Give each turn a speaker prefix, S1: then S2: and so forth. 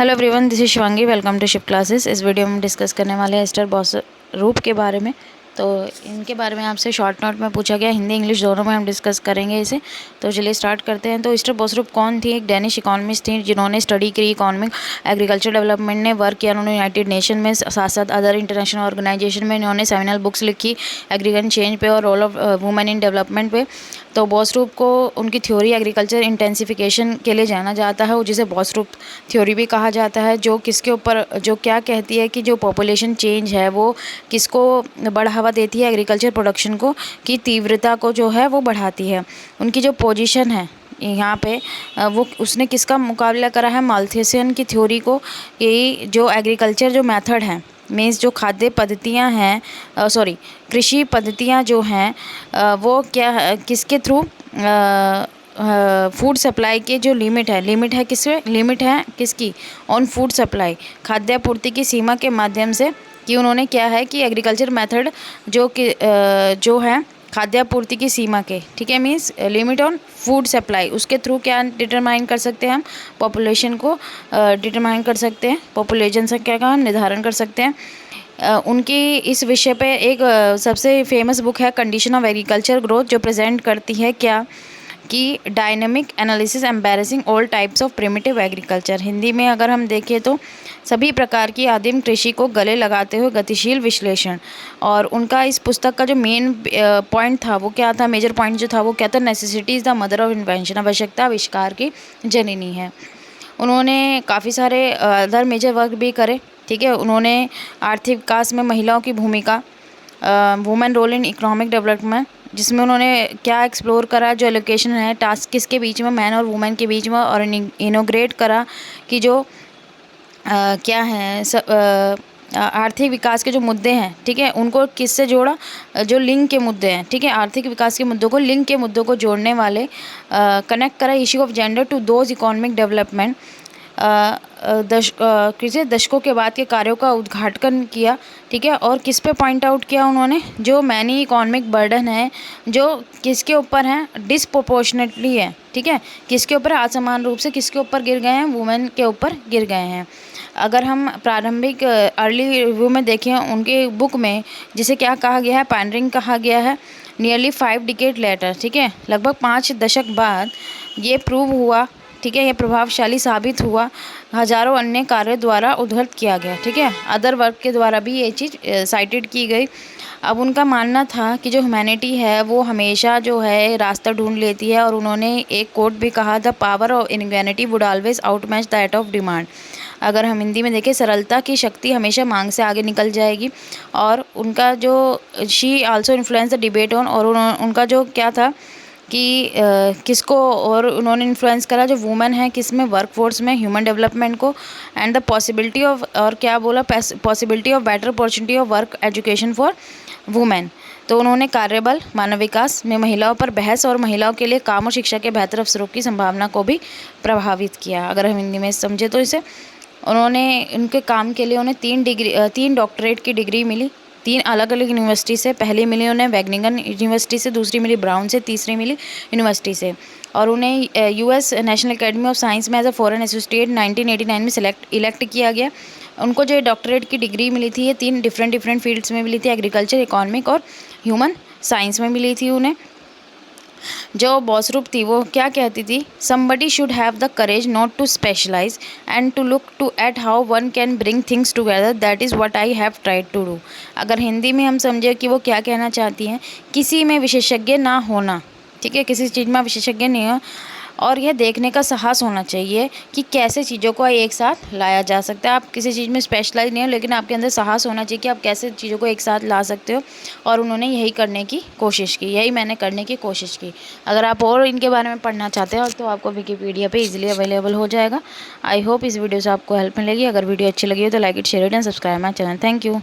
S1: Hello everyone, this is Shivangi. Welcome to ship classes. इस video में डिस्कस करने वाले हैं एस्टर बॉसरूप के बारे में। तो इनके बारे में आपसे शॉर्ट नोट में पूछा गया, हिंदी इंग्लिश दोनों में हम डिस्कस करेंगे इसे। तो चलिए स्टार्ट करते हैं। तो एस्टर बॉसरूप कौन थी? एक डेनिश इकोनॉमिस्ट थी जिन्होंने स्टडी करी इकोनॉमिक एग्रीकल्चर डेवलपमेंट ने वर्क किया। उन्होंने यूनाइटेड नेशन में साथ साथ अदर इंटरनेशनल ऑर्गेनाइजेशन में इन्होंने सेमिनल बुक्स लिखी एग्रीकल्चर चेंज पे और role of women in development पे। तो बॉसरूप को उनकी थ्योरी एग्रीकल्चर इंटेंसिफिकेशन के लिए जाना जाता है, जिसे बॉसरूप थ्योरी भी कहा जाता है, जो किसके ऊपर जो क्या कहती है कि जो पॉपुलेशन चेंज है वो किसको बढ़ावा देती है, एग्रीकल्चर प्रोडक्शन को की तीव्रता को जो है वो बढ़ाती है। उनकी जो पोजीशन है यहाँ पे वो उसने किसका मुकाबला करा है? माल्थेसियन की थ्योरी को। यही जो एग्रीकल्चर जो मेथड है मीन्स जो खाद्य पद्धतियाँ हैं कृषि पद्धतियाँ जो हैं वो क्या किसके थ्रू फूड सप्लाई के जो लिमिट है किसकी ऑन फूड सप्लाई, खाद्य आपूर्ति की सीमा के माध्यम से कि उन्होंने क्या है कि एग्रीकल्चर मेथड जो है खाद्य आपूर्ति की सीमा के, ठीक है, means limit on food supply, उसके थ्रू क्या डिटरमाइन कर सकते हैं हम? पॉपुलेशन को डिटरमाइन कर सकते हैं, पॉपुलेशन संख्या का हम निर्धारण कर सकते हैं। उनकी इस विषय पे एक सबसे फेमस बुक है कंडीशन ऑफ एग्रीकल्चर ग्रोथ, जो प्रेजेंट करती है क्या कि dynamic analysis embarrassing all types of primitive agriculture. Hindi में अगर हम देखें तो सभी प्रकार की आदिम कृषि को गले लगाते हुए गतिशील विश्लेषण। और उनका इस पुस्तक का जो मेन पॉइंट था वो क्या था? मेजर पॉइंट जो था वो क्या था? Necessity is the mother of invention, आवश्यकता आविष्कार की जननी है। उन्होंने काफ़ी सारे अदर मेजर वर्क भी करे, ठीक है। उन्होंने आर्थिक विकास में महिलाओं की भूमिका, women role in economic development, जिसमें उन्होंने क्या एक्सप्लोर करा, जो एलोकेशन है टास्क किसके बीच में, मैन और वुमेन के बीच में, और इनोग्रेट करा कि जो क्या है आर्थिक विकास के जो मुद्दे हैं, ठीक है, उनको किससे जोड़ा? जो लिंग के मुद्दे हैं, ठीक है, आर्थिक विकास के मुद्दों को लिंग के मुद्दों को जोड़ने वाले कनेक्ट करा issue of gender to those economic development. दशकों के बाद के कार्यों का उद्घाटन किया, ठीक है। और किस पे पॉइंट आउट किया उन्होंने? जो मैनी इकोनॉमिक बर्डन है जो किसके ऊपर है? डिसप्रोपोर्शनेटली है, ठीक है, किसके ऊपर? असमान रूप से किसके ऊपर गिर गए हैं? वुमेन के ऊपर गिर गए हैं। अगर हम प्रारंभिक अर्ली रिव्यू में देखें उनके बुक में, जिसे क्या कहा गया है? पैंडरिंग कहा गया है। नियरली 5 डिकेड लेटर, ठीक है, लगभग 5 दशक बाद ये प्रूव हुआ, ठीक है, ये प्रभावशाली साबित हुआ, हजारों अन्य कार्यों द्वारा उद्धृत किया गया, ठीक है, अदर वर्क के द्वारा भी ये चीज़ साइटेड की गई। अब उनका मानना था कि जो ह्यूमैनिटी है वो हमेशा जो है रास्ता ढूंढ लेती है, और उन्होंने एक कोट भी कहा, the power of ingenuity would always outmatch that of demand. अगर हम हिंदी में देखें, सरलता की शक्ति हमेशा मांग से आगे निकल जाएगी। और उनका जो she also influence the debate on, और उनका जो क्या था कि किसको और उन्होंने इन्फ्लुएंस करा? जो वुमेन है किस में? वर्कफोर्स में, ह्यूमन डेवलपमेंट को, एंड द पॉसिबिलिटी ऑफ, और क्या बोला? Possibility of better opportunity of work education for women. तो उन्होंने कार्यबल मानव विकास में महिलाओं पर बहस और महिलाओं के लिए काम और शिक्षा के बेहतर अवसरों की संभावना को भी प्रभावित किया। अगर हम हिंदी में समझे तो इसे, उन्होंने उनके काम के लिए उन्हें 3 डॉक्टरेट की डिग्री मिली, 3 अलग अलग यूनिवर्सिटी से। पहली मिली उन्हें वैगनिंगन यूनिवर्सिटी से, दूसरी मिली ब्राउन से, तीसरी मिली यूनिवर्सिटी से। और उन्हें US national academy of science में एज अ फॉरेन एसोसिएट 1989 में इलेक्ट किया गया। उनको जो डॉक्टरेट की डिग्री मिली थी ये 3 डिफरेंट फील्ड्स में मिली थी, एग्रीकल्चर, इकोनॉमिक और ह्यूमन साइंस में मिली थी उन्हें। जो बॉसरूप थी वो क्या कहती थी? Somebody should have the courage not to specialise and to look to at how one can bring things together, that is what I have tried to do. अगर हिंदी में हम समझे कि वो क्या कहना चाहती हैं, किसी में विशेषज्ञ ना होना, ठीक है, किसी चीज़ में विशेषज्ञ नहीं हो, और यह देखने का साहस होना चाहिए कि कैसे चीज़ों को एक साथ लाया जा सकता है। आप किसी चीज़ में स्पेशलाइज नहीं हो, लेकिन आपके अंदर साहस होना चाहिए कि आप कैसे चीज़ों को एक साथ ला सकते हो। और उन्होंने यही करने की कोशिश की, यही मैंने करने की कोशिश की। अगर आप और इनके बारे में पढ़ना चाहते हो तो आपको विकिपीडिया पे इजीली अवेलेबल हो जाएगा। आई होप इस वीडियो से आपको हेल्प मिलेगी। अगर वीडियो अच्छी लगी हो तो like it, share it and subscribe my channel. Thank you.